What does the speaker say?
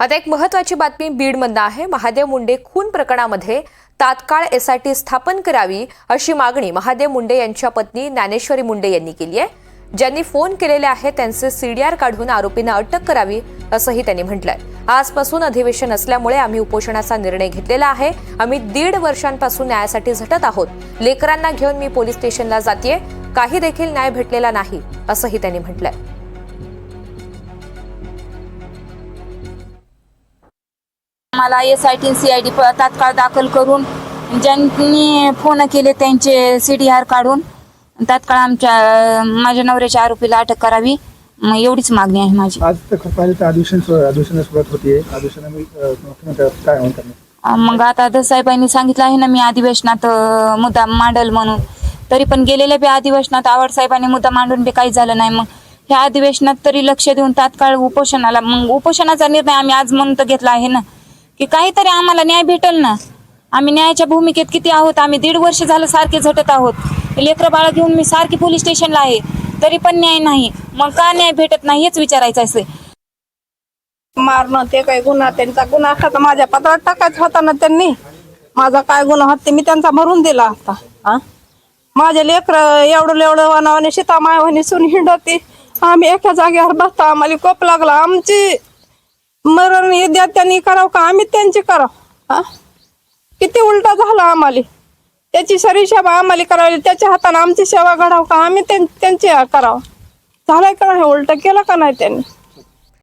आता एक महत्त्वाची बातमी बीडमधून आहे। महादेव मुंडे खून प्रकरणामध्ये तात्काळ एसआयटी स्थापन करावी अशी मागणी महादेव मुंडे यांच्या पत्नी ज्ञानेश्वरी मुंडे यांनी केली आहे। ज्यांनी फोन केलेले आहे त्यांचे सीडीआर काढून आरोपींना अटक करावी असंही त्यांनी म्हटलंय। आजपासून अधिवेशन असल्यामुळे आम्ही उपोषणाचा निर्णय घेतलेला आहे। आम्ही 1.5 वर्षांपासून न्यायासाठी झटत आहोत। लेकरांना घेऊन मी पोलीस स्टेशनला जातेय, काही देखील न्याय भेटलेला नाही असंही त्यांनी म्हटलंय। मला एसआयटी सीआयडी तात्काळ दाखल करून ज्यांनी फोन केले त्यांचे सीडीआर काढून तात्काळ माझ्या नवऱ्याच्या आरोपीला अटक करावी, एवढीच मागणी आहे माझी। आज तर पाहिलं अधिवेशनाला सुरुवात होतीये, अधिवेशनामध्ये मुख्यमंत्री काय म्हणतात? मग आता दसाहेबांनी सांगितलं आहे ना मी अधिवेशनात मुद्दा मांडल म्हणून, तरी पण गेलेल्या बी अधिवेशनात आवड साहेबांनी मुद्दा मांडून बी काही झालं नाही। मग ह्या अधिवेशनात तरी लक्ष देऊन तात्काळ उपोषणाला, मग उपोषणाचा निर्णय आम्ही आज म्हणून तर घेतला आहे ना की काहीतरी आम्हाला न्याय भेटेल ना। आम्ही न्यायाच्या भूमिकेत किती आहोत, आम्ही 1.5 वर्ष झालं सारखे झटत आहोत। लेकरं बाळा घेऊन मी सारखी पोलीस स्टेशनला आहे, तरी पण न्याय नाही। मग का न्याय भेटत नाही हेच विचारायचं आहे। मारणं ते काही गुन्हा, त्यांचा गुन्हा असता तर माझ्या पत्रात टाकायचा होता ना त्यांनी। माझा काय गुन्हा होता ते मी त्यांचा भरून दिला असता। माझे लेकरं एवढं वनावाने सीता मायवानी सून हिंडती, आम्ही एका जागेवर बसता, आम्हाला कोप लागला। आमची मरण युद्धात त्यांनी करावं का आम्ही त्यांची करावं? किती उलटा झाला आम्हाला। त्याची सरी सेवा आम्हाला करावी, त्याच्या हाताने आमची सेवा घडावं का आम्ही त्यांची करावं? झालंय का नाही? उलट केलं का नाही त्यांनी?